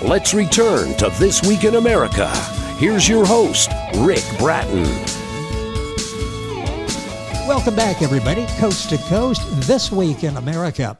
Let's return to This Week in America. Here's your host, Rick Bratton. Welcome back, everybody. Coast to Coast, This Week in America.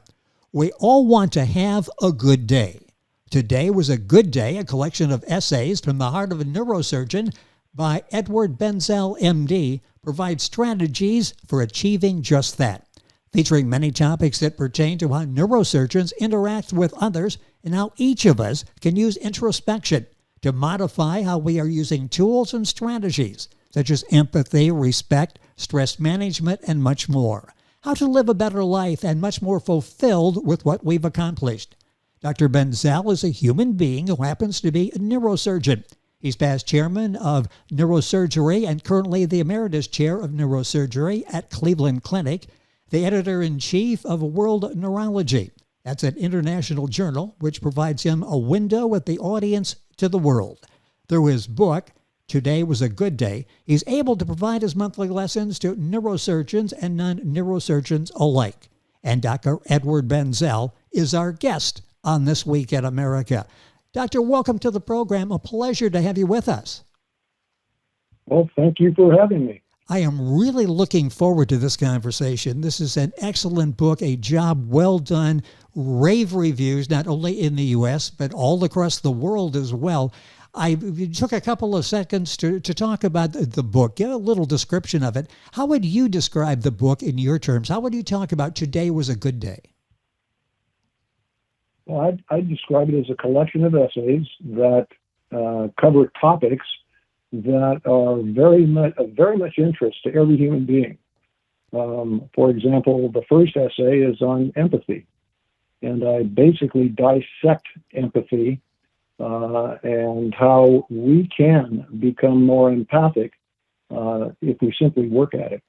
We all want to have a good day. Today Was a Good Day, a collection of essays from the heart of a neurosurgeon by Edward Benzel, MD, provides strategies for achieving just that, featuring many topics that pertain to how neurosurgeons interact with others and how each of us can use introspection to modify how we are using tools and strategies such as empathy, respect, stress management, and much more. How to live a better life and much more fulfilled with what we've accomplished. Dr. Benzel is a human being who happens to be a neurosurgeon. He's past chairman of Neurosurgery and currently the Emeritus Chair of Neurosurgery at Cleveland Clinic, the editor-in-chief of World Neurology. That's an international journal which provides him a window with the audience to the world. Through his book, Today Was a Good Day, he's able to provide his monthly lessons to neurosurgeons and non-neurosurgeons alike. And Dr. Edward Benzel is our guest on This Week in America. Doctor, welcome to the program. A pleasure to have you with us. Well, thank you for having me. I am really looking forward to this conversation. This is an excellent book, a job well done, rave reviews, not only in the U.S., but all across the world as well. I took a couple of seconds to talk about the book. Give a little description of it. How would you describe the book in your terms? How would you talk about Today Was a Good Day? Well, I'd describe it as a collection of essays that cover topics that are very much interest to every human being. For example, the first essay is on empathy, and I basically dissect empathy and how we can become more empathic if we simply work at it.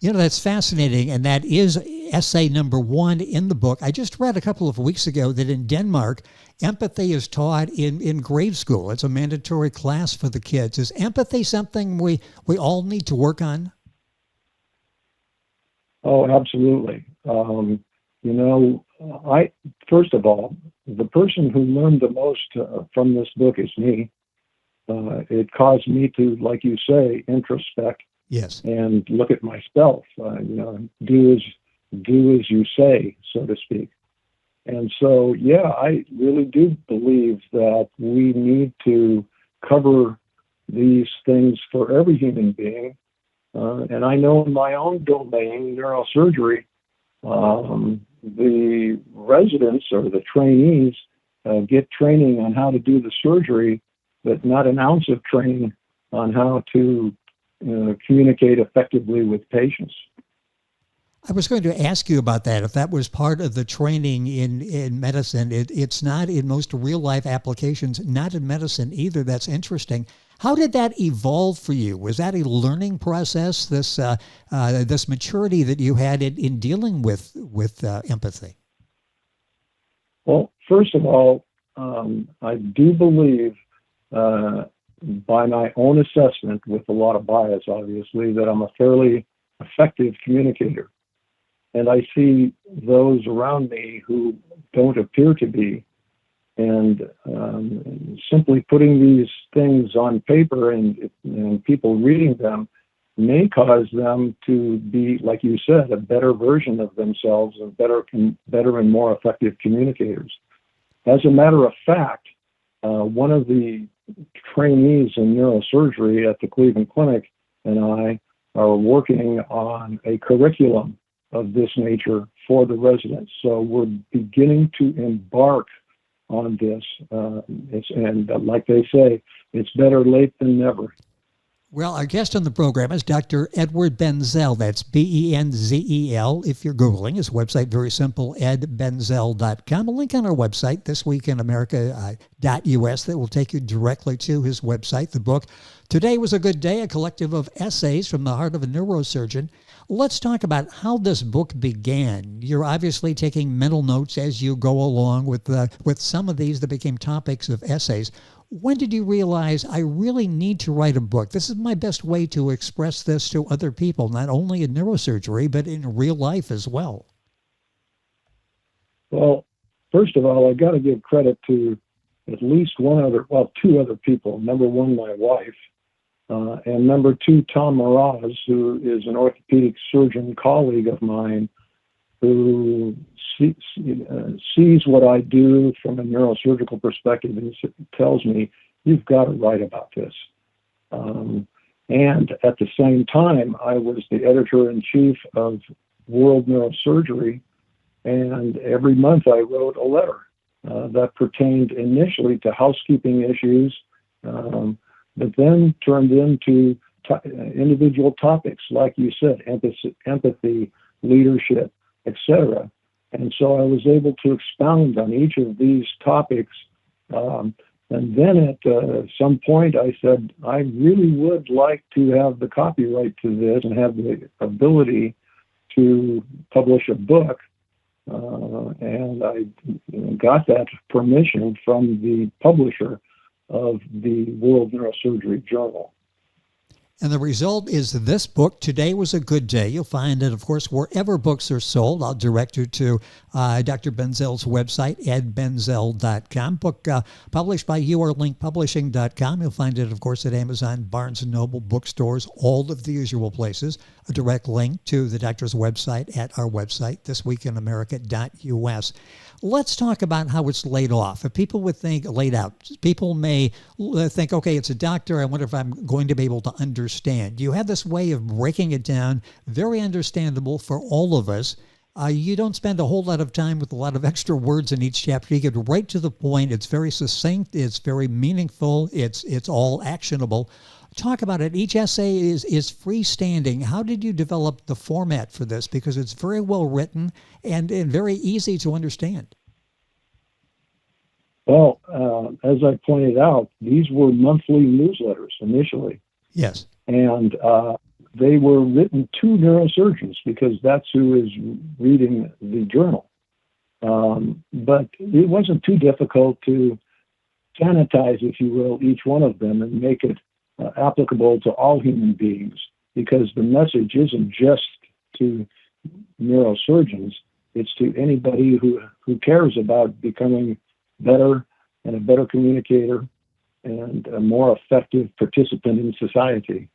You know, that's fascinating, and that is essay number 1 in the book. I just read a couple of weeks ago that in Denmark, empathy is taught in grade school. It's a mandatory class for the kids. Is empathy something we all need to work on? Oh, absolutely. First of all, the person who learned the most from this book is me. It caused me to, like you say, introspect. Yes. And look at myself, do as you say, so to speak. And so, yeah, I really do believe that we need to cover these things for every human being. And I know in my own domain, neurosurgery, the residents or the trainees get training on how to do the surgery, but not an ounce of training on how to communicate effectively with patients. I was going to ask you about that, if that was part of the training in medicine. It's not in most real-life applications, not in medicine either. That's interesting. How did that evolve for you? Was that a learning process, this maturity that you had in dealing with empathy? Well, first of all, I do believe by my own assessment, with a lot of bias, obviously, that I'm a fairly effective communicator. And I see those around me who don't appear to be. And simply putting these things on paper and people reading them may cause them to be, like you said, a better version of themselves and better and more effective communicators. As a matter of fact, one of the trainees in neurosurgery at the Cleveland Clinic and I are working on a curriculum of this nature for the residents. So we're beginning to embark on this. And like they say, it's better late than never. Well, our guest on the program is Dr. Edward Benzel. That's Benzel. If you're Googling his website, very simple, edbenzel.com. A link on our website, thisweekinamerica.us, that will take you directly to his website. The book, Today Was a Good Day, a collective of essays from the heart of a neurosurgeon. Let's talk about how this book began. You're obviously taking mental notes as you go along with some of these that became topics of essays. When did you realize I really need to write a book? This is my best way to express this to other people, not only in neurosurgery, but in real life as well. Well, first of all, I got to give credit to at least two other people. Number one, my wife, and number two, Tom Mraz, who is an orthopedic surgeon colleague of mine, who sees what I do from a neurosurgical perspective and tells me, you've got to write about this. And at the same time, I was the editor-in-chief of World Neurosurgery, and every month I wrote a letter that pertained initially to housekeeping issues, but then turned into individual topics, like you said, empathy, leadership, etc. And so I was able to expound on each of these topics. And then at some point I said, I really would like to have the copyright to this and have the ability to publish a book. And I got that permission from the publisher of the World Neurosurgery Journal. And the result is this book, Today Was a Good Day. You'll find it, of course, wherever books are sold. I'll direct you to Dr. Benzel's website, edbenzel.com. Book published by yourlinkpublishing.com. You'll find it, of course, at Amazon, Barnes & Noble, bookstores, all of the usual places. A direct link to the doctor's website at our website, thisweekinamerica.us. Let's talk about how it's laid off. If people would think laid out, people may think, okay, it's a doctor. I wonder if I'm going to be able to understand. You have this way of breaking it down, very understandable for all of us. You don't spend a whole lot of time with a lot of extra words in each chapter. You get right to the point. It's very succinct. It's very meaningful. It's all actionable. Talk about it. Each essay is freestanding. How did you develop the format for this? Because it's very well written and very easy to understand. Well, as I pointed out, these were monthly newsletters initially. Yes. And they were written to neurosurgeons because that's who is reading the journal. But it wasn't too difficult to sanitize, if you will, each one of them and make it applicable to all human beings, because the message isn't just to neurosurgeons, it's to anybody who cares about becoming better and a better communicator and a more effective participant in society.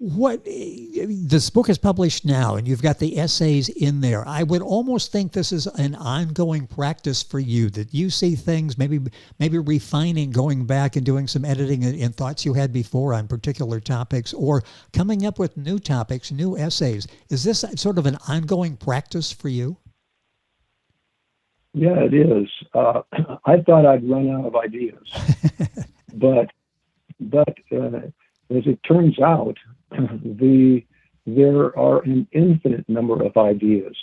This book is published now, and you've got the essays in there. I would almost think this is an ongoing practice for you, that you see things, maybe refining, going back and doing some editing in thoughts you had before on particular topics, or coming up with new topics, new essays. Is this sort of an ongoing practice for you? Yeah, it is. I thought I'd run out of ideas, but as it turns out, there are an infinite number of ideas.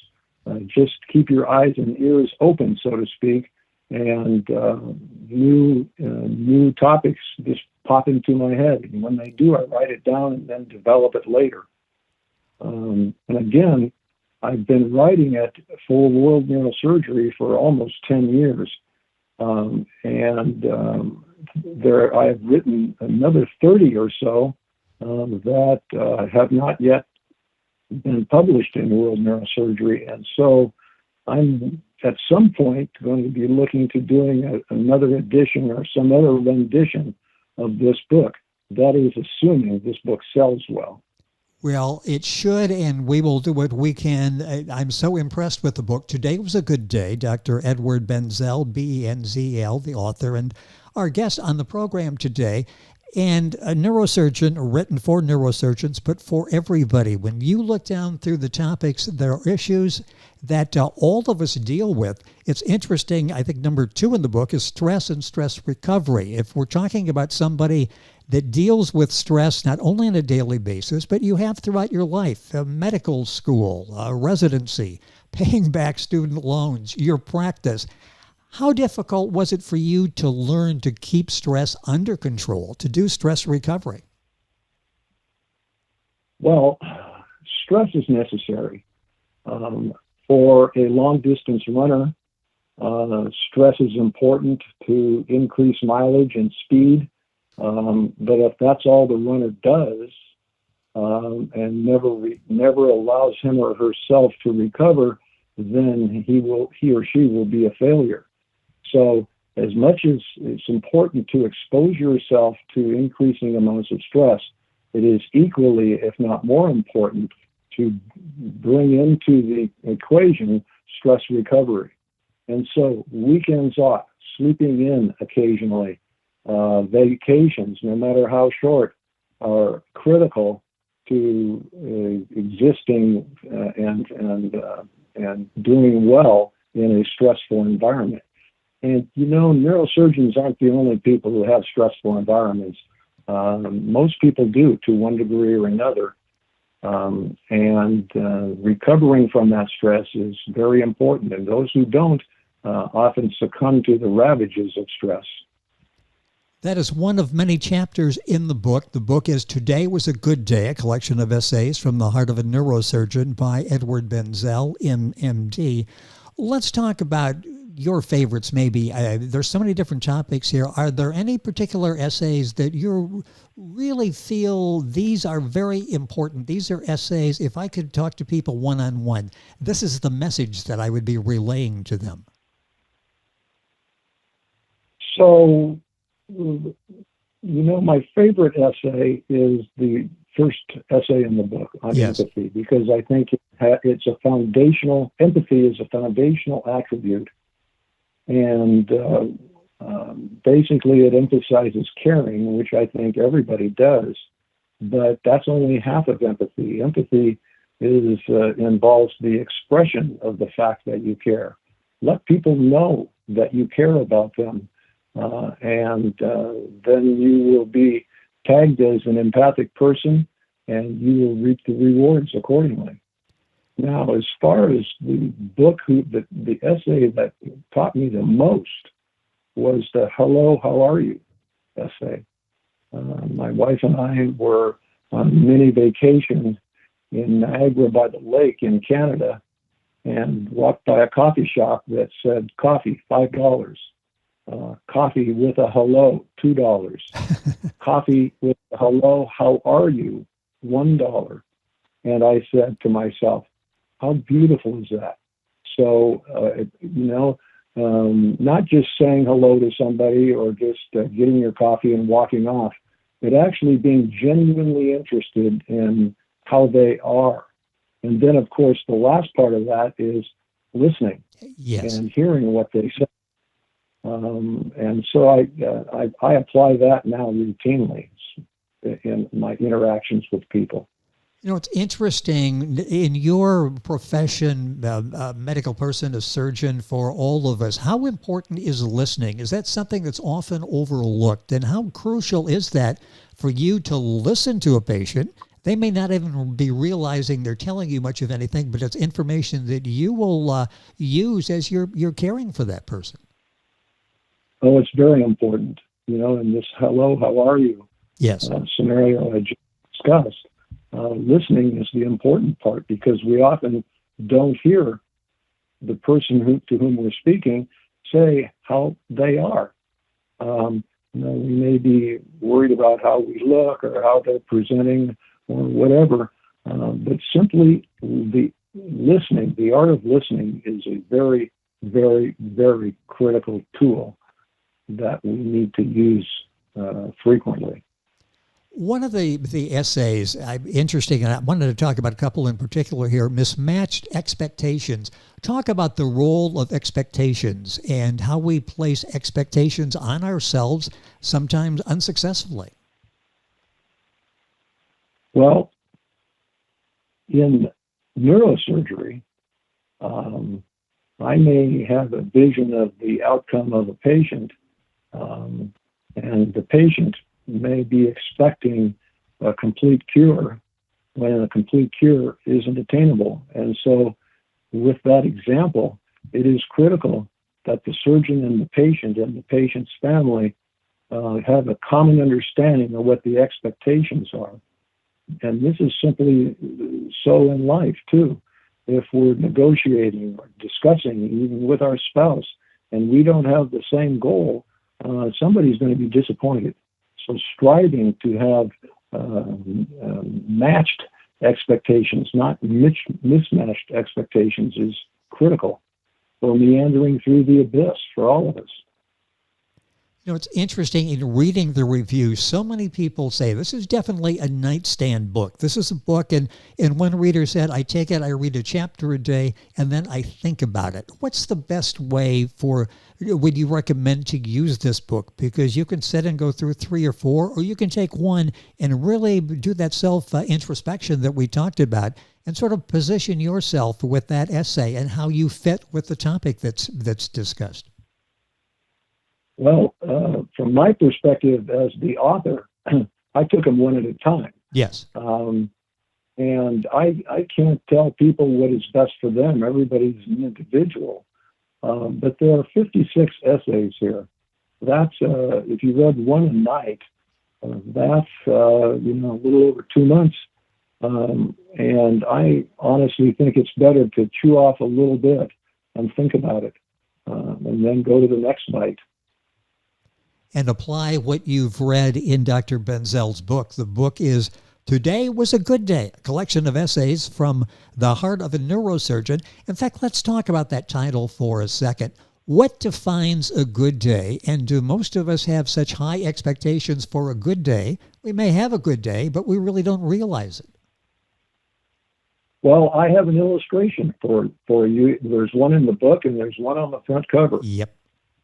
Just keep your eyes and ears open, so to speak, and new topics just pop into my head. And when they do, I write it down and then develop it later. And again, I've been writing it for World Neurosurgery for almost 10 years. There I have written another 30 or so that have not yet been published in World Neurosurgery. And so I'm at some point going to be looking to doing another edition or some other rendition of this book. That is assuming this book sells well. Well, it should, and we will do what we can. I'm so impressed with the book. Today Was a Good Day. Dr. Edward Benzel, B-E-N-Z-L, the author, and our guest on the program today. And a neurosurgeon, written for neurosurgeons, but for everybody. When you look down through the topics, there are issues that all of us deal with. It's interesting. I think number 2 in the book is stress and stress recovery. If we're talking about somebody that deals with stress not only on a daily basis, but you have throughout your life, medical school, residency, paying back student loans, your practice. How difficult was it for you to learn to keep stress under control, to do stress recovery? Well, stress is necessary. For a long-distance runner, stress is important to increase mileage and speed. But if that's all the runner does and never allows him or herself to recover, then he or she will be a failure. So as much as it's important to expose yourself to increasing amounts of stress, it is equally, if not more important, to bring into the equation stress recovery. And so weekends off, sleeping in occasionally, vacations, no matter how short, are critical to existing and doing well in a stressful environment. And neurosurgeons aren't the only people who have stressful environments. Most people do to one degree or another. And recovering from that stress is very important. And those who don't often succumb to the ravages of stress. That is one of many chapters in the book. The book is Today Was a Good Day, a collection of essays from the heart of a neurosurgeon by Edward Benzel, MD. Let's talk about your favorites, maybe. There's so many different topics here. Are there any particular essays that you really feel these are very important? These are essays, if I could talk to people one-on-one, this is the message that I would be relaying to them. So, my favorite essay is the first essay in the book on empathy, because I think it's a foundational, empathy is a foundational attribute. And basically it emphasizes caring, which I think everybody does, but that's only half of empathy. Empathy involves the expression of the fact that you care. Let people know that you care about them. And then you will be tagged as an empathic person, and you will reap the rewards accordingly. Now, as far as the book, the essay that taught me the most was the "Hello, how are you?" essay. My wife and I were on a mini vacation in Niagara by the Lake in Canada, and walked by a coffee shop that said "Coffee, $5." Coffee with a hello, $2. Coffee with a hello, how are you? $1. And I said to myself, how beautiful is that? So, not just saying hello to somebody or just getting your coffee and walking off, but actually being genuinely interested in how they are. And then, of course, the last part of that is listening and hearing what they say. And so I apply that now routinely in my interactions with people. It's interesting in your profession, a medical person, a surgeon, for all of us, how important is listening? Is that something that's often overlooked? And how crucial is that for you to listen to a patient? They may not even be realizing they're telling you much of anything, but it's information that you will use as you're caring for that person. Oh, it's very important. In this "hello, how are you?" Scenario I just discussed, listening is the important part, because we often don't hear the person to whom we're speaking say how they are. We may be worried about how we look or how they're presenting or whatever, but simply the listening, the art of listening, is a very, very, very critical tool that we need to use frequently. One of the essays, interesting, and I wanted to talk about a couple in particular here, mismatched expectations. Talk about the role of expectations and how we place expectations on ourselves, sometimes unsuccessfully. Well, in neurosurgery, I may have a vision of the outcome of a patient, and the patient may be expecting a complete cure when a complete cure isn't attainable. And so with that example, it is critical that the surgeon and the patient's family have a common understanding of what the expectations are. And this is simply so in life too. If we're negotiating or discussing even with our spouse and we don't have the same goal, somebody's going to be disappointed. So striving to have matched expectations, not mismatched expectations, is critical for meandering through the abyss for all of us. You know, it's interesting in reading the reviews. So many people say this is definitely a nightstand book. This is a book, and one reader said, I take it, I read a chapter a day, and then I think about it. What's the best way would you recommend to use this book? Because you can sit and go through 3 or 4, or you can take one and really do that self-introspection that we talked about and sort of position yourself with that essay and how you fit with the topic that's discussed. Well, from my perspective as the author, I took them one at a time. Yes. And I can't tell people what is best for them. Everybody's an individual. But there are 56 essays here. That's, if you read one a night, that's, a little over 2 months. And I honestly think it's better to chew off a little bit and think about it, and then go to the next bite. And apply what you've read in Dr. Benzel's book. The book is Today Was a Good Day, a collection of essays from the heart of a neurosurgeon. In fact, let's talk about that title for a second. What defines a good day? And do most of us have such high expectations for a good day? We may have a good day, but we really don't realize it. Well, I have an illustration for you. There's one in the book and there's one on the front cover. Yep.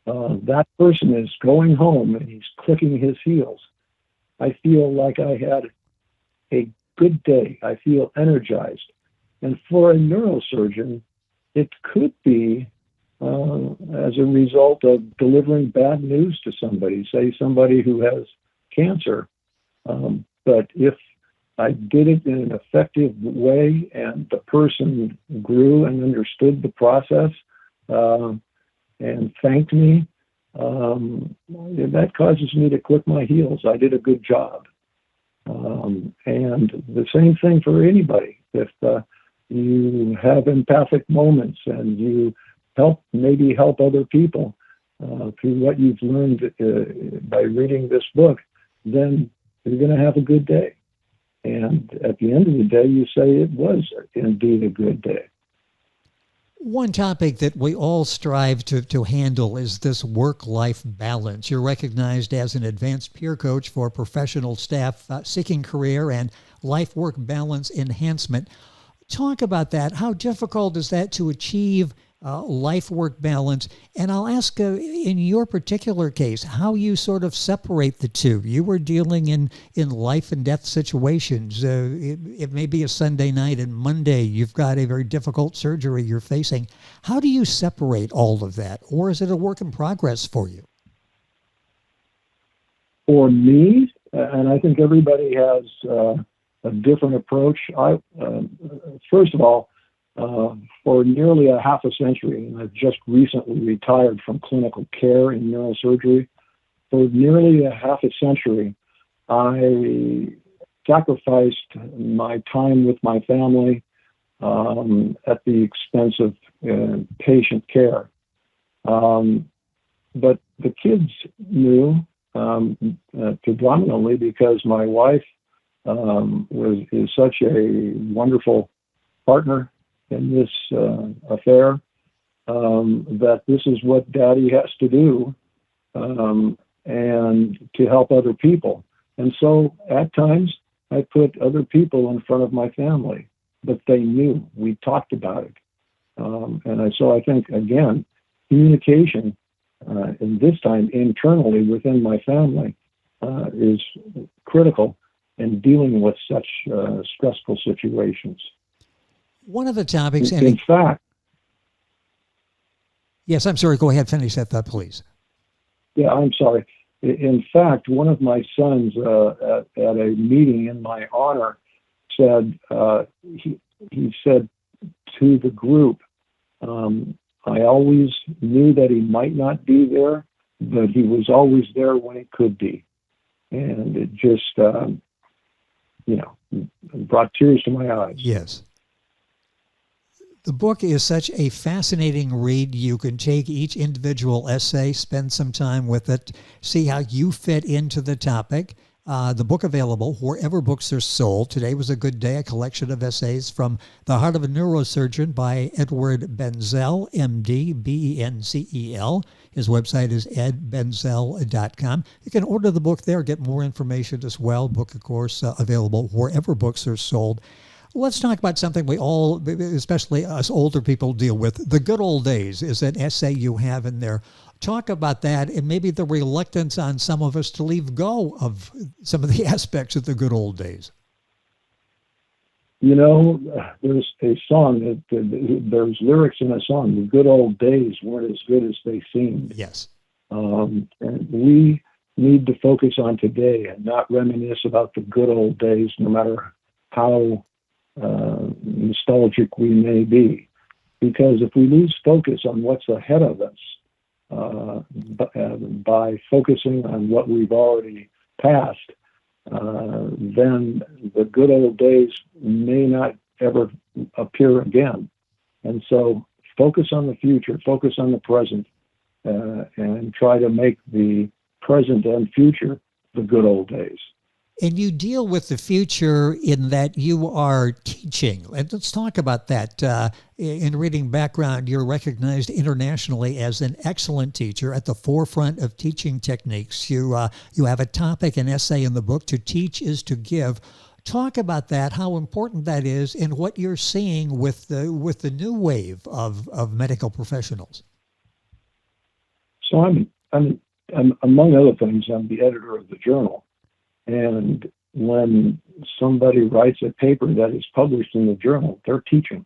That person is going home and he's clicking his heels. I feel like I had a good day. I feel energized. And for a neurosurgeon, it could be as a result of delivering bad news to somebody, say somebody who has cancer. But if I did it in an effective way and the person grew and understood the process, and thanked me, that causes me to click my heels. I did a good job. And the same thing for anybody. If you have empathic moments and you maybe help other people through what you've learned by reading this book, then you're going to have a good day. And at the end of the day, you say it was indeed a good day. One topic that we all strive to handle is this work-life balance. You're recognized as an advanced peer coach for professional staff seeking career and life-work balance enhancement. Talk about that. How difficult is that to achieve life-work balance? And I'll ask, in your particular case, how you sort of separate the two. You were dealing in life and death situations. It may be a Sunday night and Monday you've got a very difficult surgery you're facing. How do you separate all of that? Or is it a work in progress for you? For me, and I think everybody has a different approach. First of all, for nearly a half a century, and I've just recently retired from clinical care in neurosurgery. For nearly a half a century, I sacrificed my time with my family at the expense of patient care. But the kids knew, predominantly because my wife is such a wonderful partner in this affair, that this is what Daddy has to do, and to help other people. And so at times I put other people in front of my family, but they knew. We talked about it. So I think, again, communication, and this time internally within my family, is critical in dealing with such stressful situations. One of the topics... In fact... Yes, I'm sorry. Go ahead. Finish that thought, please. Yeah, I'm sorry. In fact, one of my sons at a meeting in my honor said, he said to the group, I always knew that he might not be there, but he was always there when he could be. And it just, brought tears to my eyes. Yes. The book is such a fascinating read. You can take each individual essay, spend some time with it, see how you fit into the topic. The book available wherever books are sold. Today Was a Good Day, a collection of essays from the heart of a neurosurgeon by Edward Benzel, MD, Benzel. His website is edbenzel.com. You can order the book there, get more information as well. Book, of course, available wherever books are sold. Let's talk about something we all, especially us older people, deal with. The good old days is an essay you have in there. Talk about that and maybe the reluctance on some of us to leave go of some of the aspects of the good old days. You know, there's a song, there's lyrics in a song, the good old days weren't as good as they seemed. Yes. And we need to focus on today and not reminisce about the good old days, no matter how nostalgic we may be. Because if we lose focus on what's ahead of us, by focusing on what we've already passed, then the good old days may not ever appear again. And so focus on the future, focus on the present, and try to make the present and future the good old days. And you deal with the future in that you are teaching. And let's talk about that. In reading background, you're recognized internationally as an excellent teacher at the forefront of teaching techniques. You have a topic, an essay in the book, To Teach is to Give. Talk about that, how important that is, and what you're seeing with the new wave of medical professionals. So I'm among other things, I'm the editor of the journal. And when somebody writes a paper that is published in the journal, they're teaching.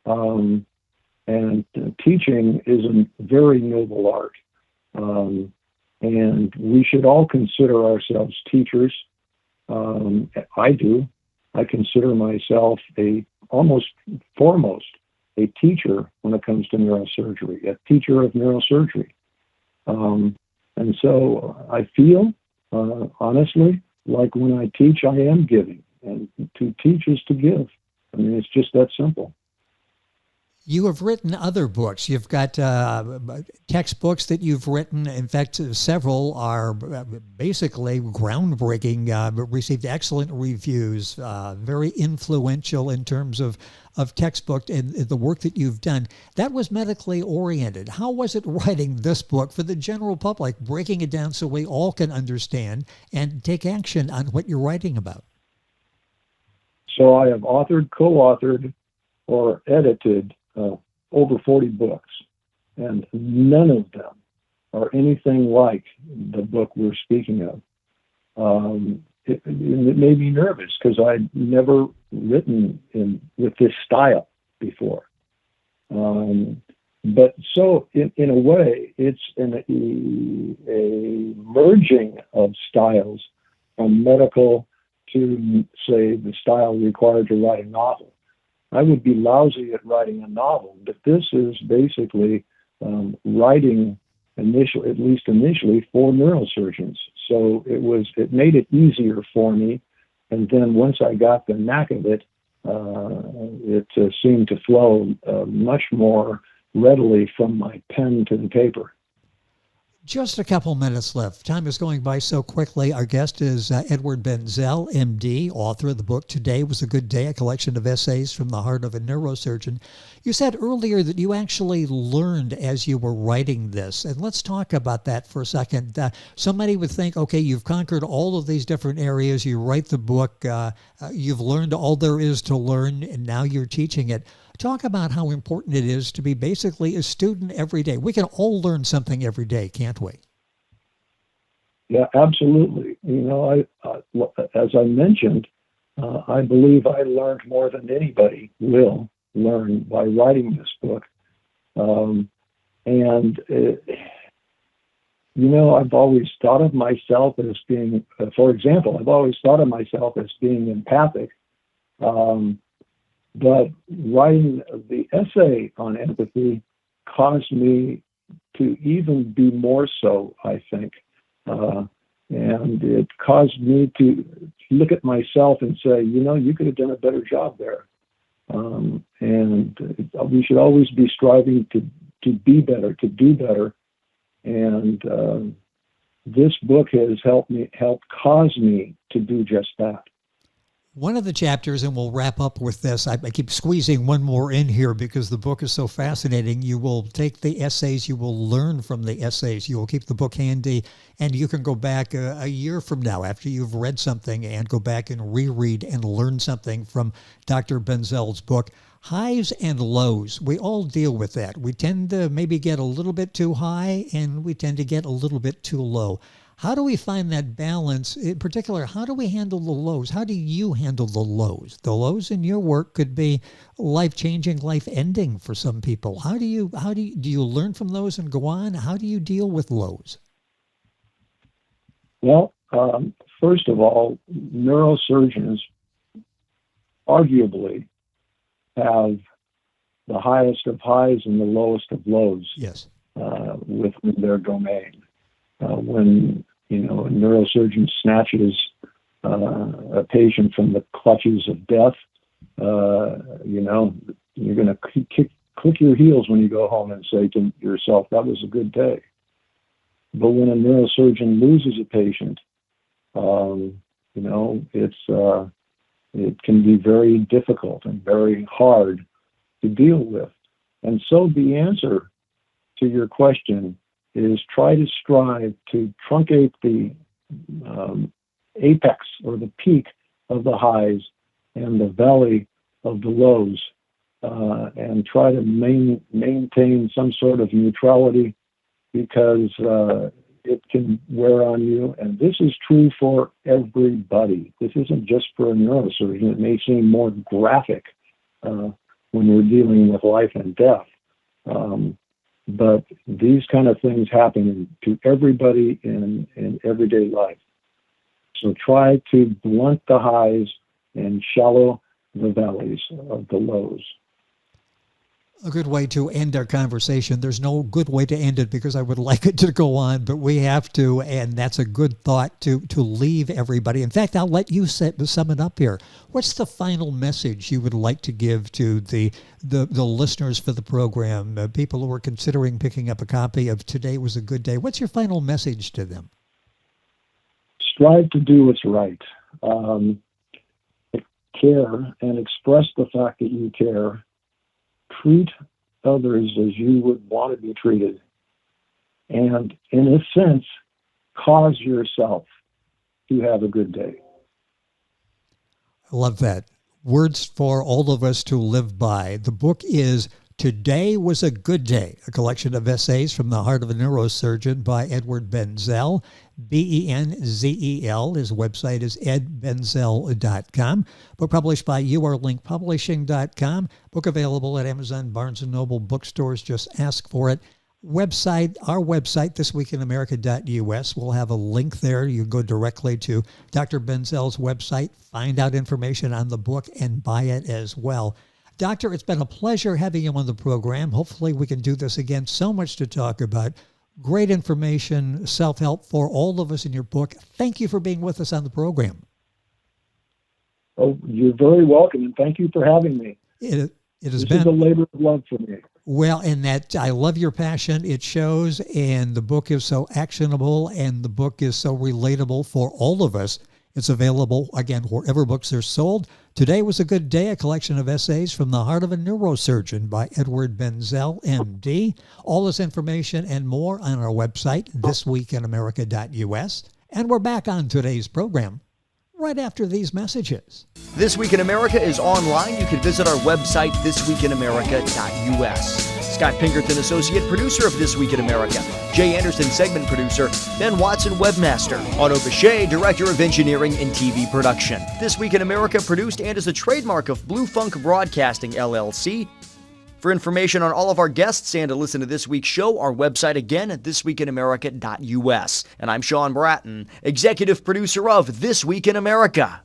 And teaching is a very noble art. And we should all consider ourselves teachers. I do. I consider myself almost foremost a teacher when it comes to neurosurgery, a teacher of neurosurgery. And so I feel, honestly, like when I teach, I am giving. And to teach is to give. I mean, it's just that simple. You have written other books. You've got textbooks that you've written. In fact, several are basically groundbreaking, received excellent reviews, very influential in terms of textbook and the work that you've done. That was medically oriented. How was it writing this book for the general public, breaking it down so we all can understand and take action on what you're writing about? So I have authored, co-authored, or edited over 40 books, and none of them are anything like the book we're speaking of. It made me nervous because I'd never written with this style before. But so in a way, it's a merging of styles from medical to, say, the style required to write a novel. I would be lousy at writing a novel, but this is basically writing at least initially, for neurosurgeons. So it made it easier for me. And then once I got the knack of it, it seemed to flow much more readily from my pen to the paper. Just a couple minutes left. Time is going by so quickly. Our guest is Edward Benzel, MD, author of the book Today Was a Good Day, a collection of essays from the heart of a neurosurgeon. You said earlier that you actually learned as you were writing this, and let's talk about that for a second. Somebody would think, okay, you've conquered all of these different areas, you write the book, you've learned all there is to learn, and now you're teaching it. Talk about how important it is to be basically a student every day. We can all learn something every day, can't we? Yeah, absolutely. You know, as I mentioned, I believe I learned more than anybody will learn by writing this book. You know, I've always thought of myself as being, for example, I've always thought of myself as being empathic. But writing the essay on empathy caused me to even be more so, I think. And it caused me to look at myself and say, you know, you could have done a better job there. And we should always be striving to be better, to do better. And this book has helped cause me to do just that. One of the chapters, and we'll wrap up with this, I keep squeezing one more in here because the book is so fascinating. You will take the essays, you will learn from the essays, you will keep the book handy, and you can go back a year from now after you've read something and go back and reread and learn something from Dr. Benzel's book. Highs and lows, we all deal with that. We tend to maybe get a little bit too high and we tend to get a little bit too low. How do we find that balance? In particular, how do we handle the lows? How do you handle the lows? The lows in your work could be life-changing, life-ending for some people. Do you learn from those and go on? How do you deal with lows? Well, first of all, neurosurgeons arguably have the highest of highs and the lowest of lows. Yes. Within their domain. When a neurosurgeon snatches a patient from the clutches of death, you're going to click your heels when you go home and say to yourself, that was a good day. But when a neurosurgeon loses a patient, it can be very difficult and very hard to deal with. And so the answer to your question is try to strive to truncate the apex or the peak of the highs and the valley of the lows, and try to maintain some sort of neutrality, because it can wear on you. And this is true for everybody. This isn't just for a neurosurgeon. It may seem more graphic when we're dealing with life and death. But these kind of things happen to everybody in everyday life. So try to blunt the highs and shallow the valleys of the lows. A good way to end our conversation. There's no good way to end it because I would like it to go on, but we have to, and that's a good thought to leave everybody. In fact, I'll let you sum it up here. What's the final message you would like to give to the listeners for the program, people who are considering picking up a copy of Today Was a Good Day? What's your final message to them? Strive to do what's right. Care and express the fact that you care. Treat others as you would want to be treated. And in a sense, cause yourself to have a good day. I love that. Words for all of us to live by. The book is Today Was a Good Day, a collection of essays from the heart of a neurosurgeon by Edward Benzel, Benzel. His website is edbenzel.com. Book published by YouAreLinkPublishing.com. Book available at Amazon, Barnes & Noble bookstores. Just ask for it. Our website, thisweekinamerica.us. We'll have a link there. You can go directly to Dr. Benzel's website, find out information on the book, and buy it as well. Doctor, it's been a pleasure having you on the program. Hopefully we can do this again. So much to talk about. Great information, self-help for all of us in your book. Thank you for being with us on the program. Oh, you're very welcome, and thank you for having me. It has this been is a labor of love for me. Well, and that I love your passion. It shows, and the book is so actionable, and the book is so relatable for all of us. It's available, again, wherever books are sold. Today Was a Good Day, a collection of essays from the heart of a neurosurgeon by Edward Benzel, MD. All this information and more on our website, thisweekinamerica.us. And we're back on today's program right after these messages. This Week in America is online. You can visit our website, thisweekinamerica.us. Scott Pinkerton, Associate Producer of This Week in America. Jay Anderson, Segment Producer. Ben Watson, Webmaster. Otto Bechet, Director of Engineering and TV Production. This Week in America produced and is a trademark of Blue Funk Broadcasting, LLC. For information on all of our guests and to listen to this week's show, our website again at thisweekinamerica.us. And I'm Sean Bratton, Executive Producer of This Week in America.